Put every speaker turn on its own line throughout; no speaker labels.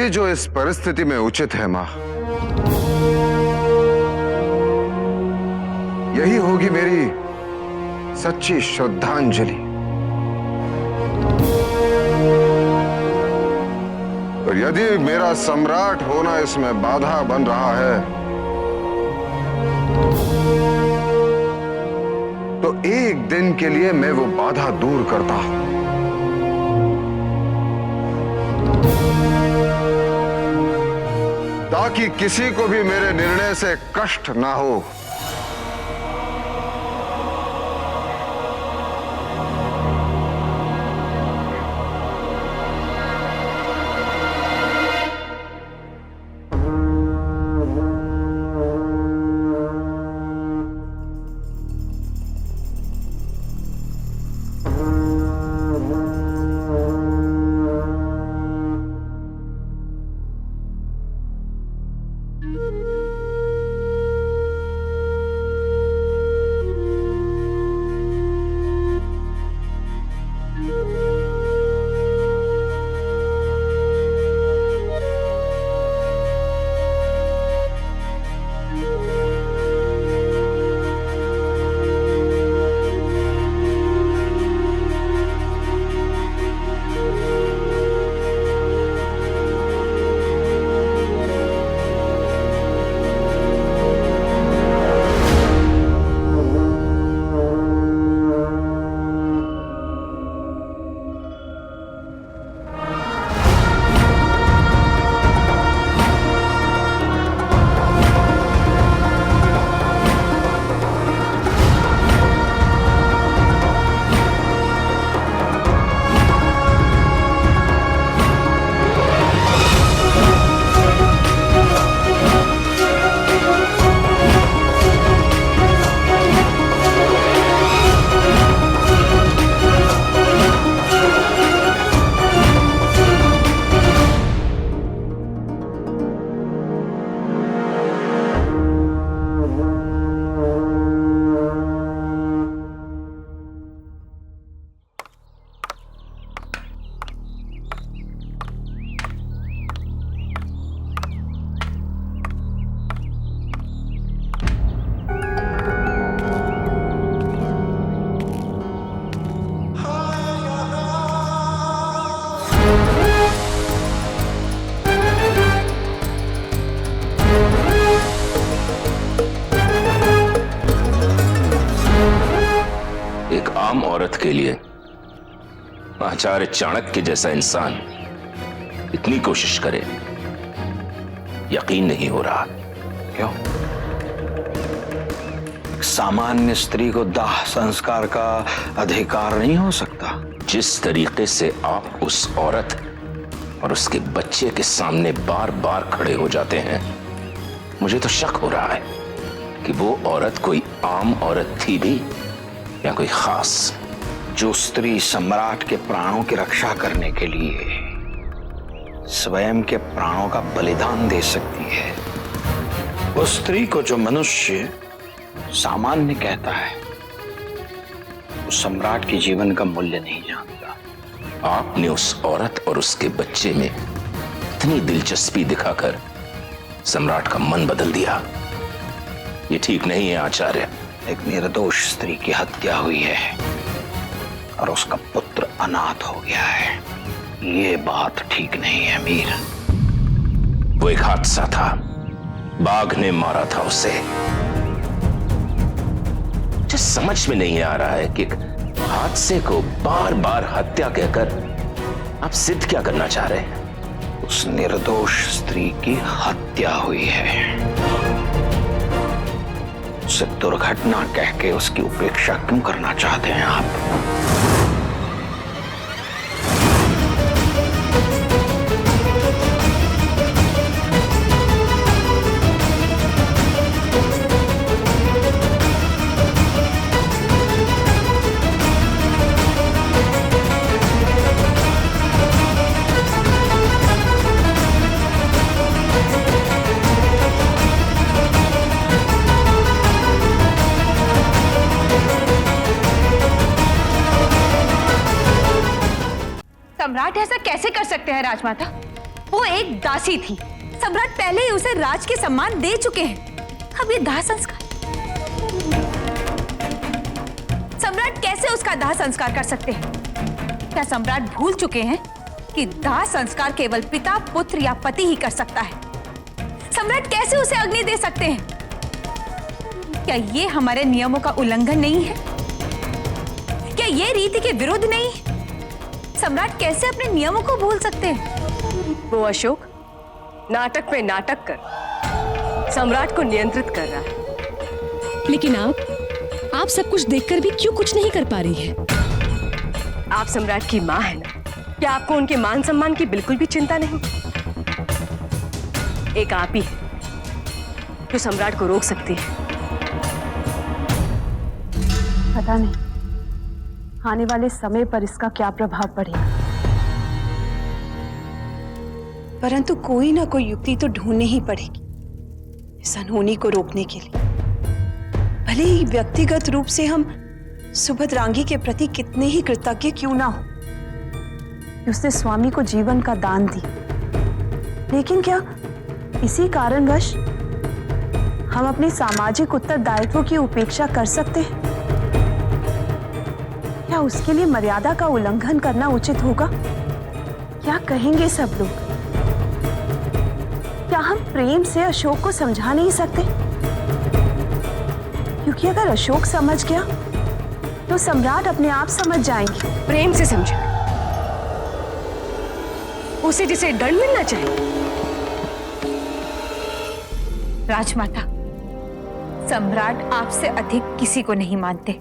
अभी जो इस परिस्थिति में उचित है मां, यही होगी मेरी सच्ची श्रद्धांजलि। और यदि मेरा सम्राट होना इसमें बाधा बन रहा है, तो एक दिन के लिए मैं वो बाधा दूर करता हूं। ताकि किसी को भी मेरे निर्णय से कष्ट ना हो।
औरत के लिए आचार्य चाणक्य जैसा इंसान इतनी कोशिश करे, यकीन नहीं हो रहा।
क्यों? सामान्य स्त्री को दाह संस्कार का अधिकार नहीं हो सकता?
जिस तरीके से आप उस औरत और उसके बच्चे के सामने बार बार खड़े हो जाते हैं, मुझे तो शक हो रहा है कि वो औरत कोई आम औरत थी भी या कोई खास।
जो स्त्री सम्राट के प्राणों की रक्षा करने के लिए स्वयं के प्राणों का बलिदान दे सकती है, उस स्त्री को जो मनुष्य सामान्य कहता है, उस सम्राट के जीवन का मूल्य नहीं जानता।
आपने उस औरत और उसके बच्चे में इतनी दिलचस्पी दिखाकर सम्राट का मन बदल दिया। ये ठीक नहीं है आचार्य।
एक निर्दोष स्त्री की हत्या हुई है और उसका पुत्र अनाथ हो गया है। ये बात ठीक नहीं है मीर।
वो एक हादसा था, बाघ ने मारा था उसे। मुझे समझ में नहीं आ रहा है कि हादसे को बार बार हत्या कहकर आप सिद्ध क्या करना चाह रहे हैं?
उस निर्दोष स्त्री की हत्या हुई है। उसे दुर्घटना कह के उसकी उपेक्षा क्यों करना चाहते हैं आप?
सम्राट ऐसा कैसे कर सकते हैं राजमाता? वो एक दासी थी। सम्राट पहले ही उसे राज के सम्मान दे चुके हैं। अब ये दाह संस्कार, सम्राट कैसे उसका दाह संस्कार कर सकते हैं? क्या सम्राट भूल चुके हैं कि दाह संस्कार केवल पिता, पुत्र या पति ही कर सकता है? सम्राट कैसे उसे अग्नि दे सकते हैं? क्या ये हमारे नियमों का उल्लंघन नहीं है? क्या ये रीति के विरुद्ध नहीं है? सम्राट कैसे अपने नियमों को भूल सकते हैं?
वो अशोक नाटक पे नाटक कर सम्राट को नियंत्रित कर रहा है।
लेकिन आप सब कुछ देखकर भी क्यों कुछ नहीं कर पा रही है?
आप सम्राट की मां है ना, क्या आपको उनके मान सम्मान की बिल्कुल भी चिंता नहीं? एक आप ही है जो सम्राट को रोक सकती है।
पता नहीं आने वाले समय पर इसका क्या प्रभाव पड़ेगा, परंतु कोई ना कोई युक्ति तो ढूंढनी ही पड़ेगी इस अनहोनी को रोकने के लिए। भले ही व्यक्तिगत रूप से हम सुभद्रांगी के प्रति कितने ही कृतज्ञ क्यों ना हो कि उसने स्वामी को जीवन का दान दी, लेकिन क्या इसी कारणवश हम अपने सामाजिक उत्तरदायित्व की उपेक्षा कर सकते हैं? क्या उसके लिए मर्यादा का उल्लंघन करना उचित होगा? क्या कहेंगे सब लोग? क्या हम प्रेम से अशोक को समझा नहीं सकते? क्योंकि अगर अशोक समझ गया तो सम्राट अपने आप समझ जाएंगे।
प्रेम से समझा, उसे जिसे दंड मिलना चाहिए।
राजमाता, सम्राट आपसे अधिक किसी को नहीं मानते।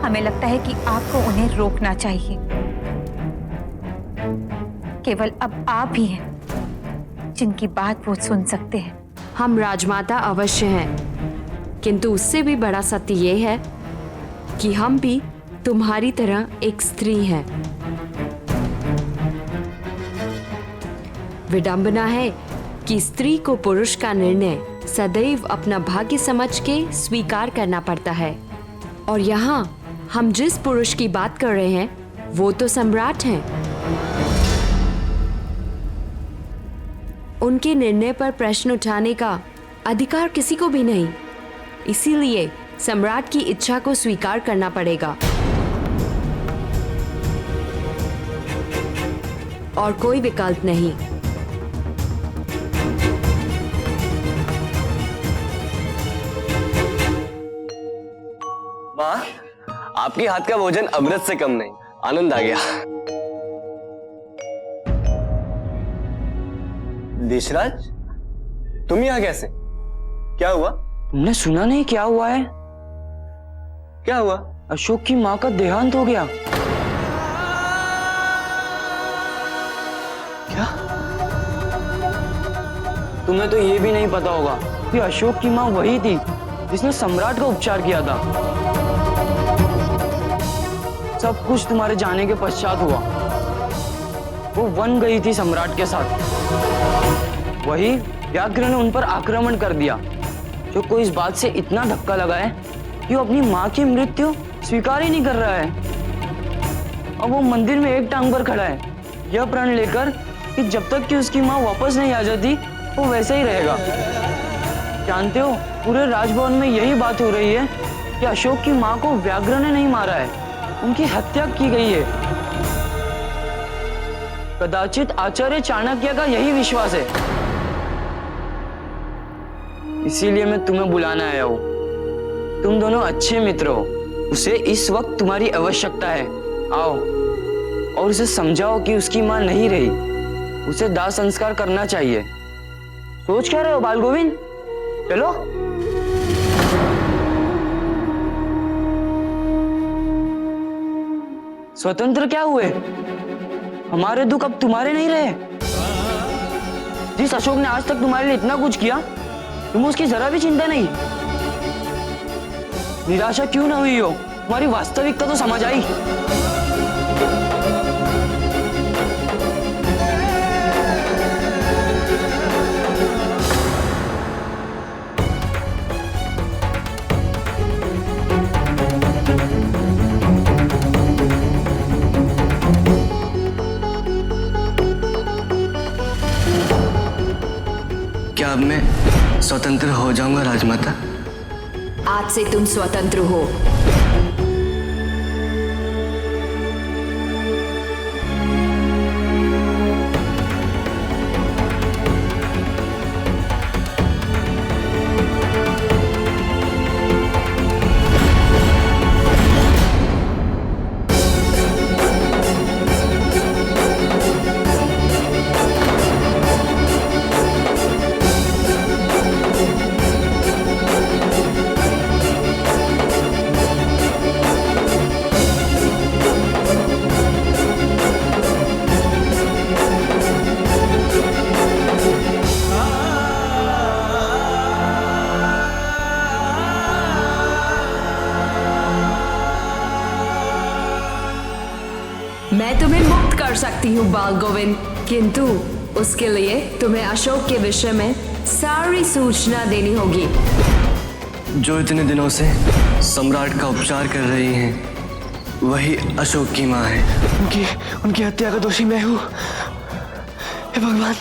हमें लगता है कि आपको उन्हें रोकना चाहिए। केवल अब आप ही हैं जिनकी बात वो सुन सकते हैं।
हम राजमाता अवश्य हैं, किंतु उससे भी बड़ा सत्य ये है कि हम भी तुम्हारी तरह एक स्त्री हैं। विडंबना है कि स्त्री को पुरुष का निर्णय सदैव अपना भाग्य समझ के स्वीकार करना पड़ता है, और यहाँ हम जिस पुरुष की बात कर रहे हैं वो तो सम्राट हैं। उनके निर्णय पर प्रश्न उठाने का अधिकार किसी को भी नहीं, इसीलिए सम्राट की इच्छा को स्वीकार करना पड़ेगा और कोई विकल्प नहीं।
माँ, आपके हाथ का भोजन अमृत से कम नहीं। आनंद आ गया। देशराज, तुम यहाँ कैसे? क्या हुआ?
तुमने सुना नहीं क्या हुआ है?
क्या हुआ?
अशोक की माँ का देहांत हो गया।
क्या?
तुम्हें तो ये भी नहीं पता होगा कि अशोक की माँ वही थी जिसने सम्राट का उपचार किया था। सब कुछ तुम्हारे जाने के पश्चात हुआ। वो वन गई थी सम्राट के साथ। वही व्याघ्र ने उन पर आक्रमण कर दिया, जो को इस बात से इतना धक्का लगा है कि वो अपनी माँ की मृत्यु स्वीकार ही नहीं कर रहा है। अब वो मंदिर में एक टांग पर खड़ा है, यह प्रण लेकर कि जब तक कि उसकी माँ वापस नहीं आ जाती वो वैसे ही रहेगा। जानते हो, पूरे राजभवन में यही बात हो रही है कि अशोक की माँ को व्याघ्र ने नहीं मारा है, उनकी हत्या की गई है। कदाचित आचार्य चाणक्य का यही विश्वास है, इसीलिए मैं तुम्हें बुलाने आया हूं। तुम दोनों अच्छे मित्र हो, उसे इस वक्त तुम्हारी आवश्यकता है। आओ और उसे समझाओ कि उसकी मां नहीं रही, उसे दाह संस्कार करना चाहिए। सोच क्या रहे हो बाल गोविंद? चलो। स्वतंत्र क्या हुए? हमारे दुख अब तुम्हारे नहीं रहे। जिस अशोक ने आज तक तुम्हारे लिए इतना कुछ किया, तुम उसकी जरा भी चिंता नहीं। निराशा क्यों ना हुई हो? तुम्हारी वास्तविकता तो समझ आई।
स्वतंत्र हो जाऊंगा राजमाता।
आज से तुम स्वतंत्र हो। मैं तुम्हें मुक्त कर सकती हूँ बाल गोविंद, किंतु उसके लिए तुम्हें अशोक के विषय में सारी सूचना देनी होगी।
जो इतने दिनों से सम्राट का उपचार कर रही हैं, वही अशोक की माँ है। उनकी हत्या का दोषी मैं हूँ। हे भगवान,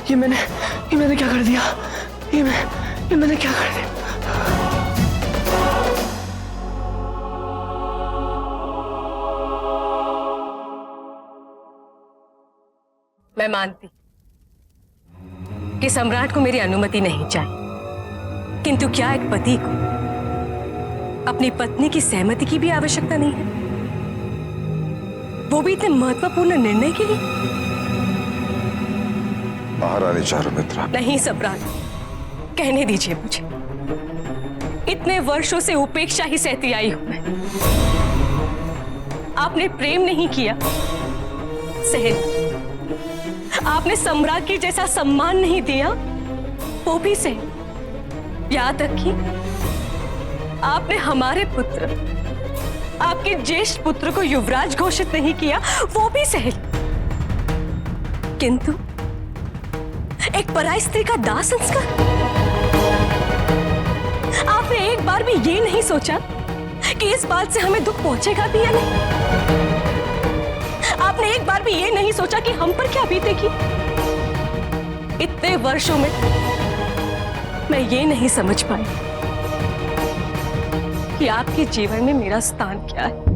ये मैंने क्या कर दिया? ये मैंने क्या कर दिया?
मैं मानती कि सम्राट को मेरी अनुमति नहीं चाहिए, किंतु क्या एक पति को अपनी पत्नी की सहमति की भी आवश्यकता नहीं है, वो भी इतने महत्वपूर्ण निर्णय के लिए?
महारानी चारुमित्रा।
नहीं सम्राट, कहने दीजिए मुझे। इतने वर्षों से उपेक्षा ही सहती आई हूं मैं। आपने प्रेम नहीं किया, सहे। आपने सम्राट की जैसा सम्मान नहीं दिया, वो भी सही। याद रखिए, आपने हमारे पुत्र, आपके ज्येष्ठ पुत्र को युवराज घोषित नहीं किया, वो भी सही। किंतु एक पराई स्त्री का दाह संस्कार? आपने एक बार भी ये नहीं सोचा कि इस बात से हमें दुख पहुंचेगा भी या नहीं? आपने एक बार भी ये नहीं सोचा कि हम पर क्या बीतेगी? इतने वर्षों में मैं ये नहीं समझ पाई कि आपके जीवन में मेरा स्थान क्या है।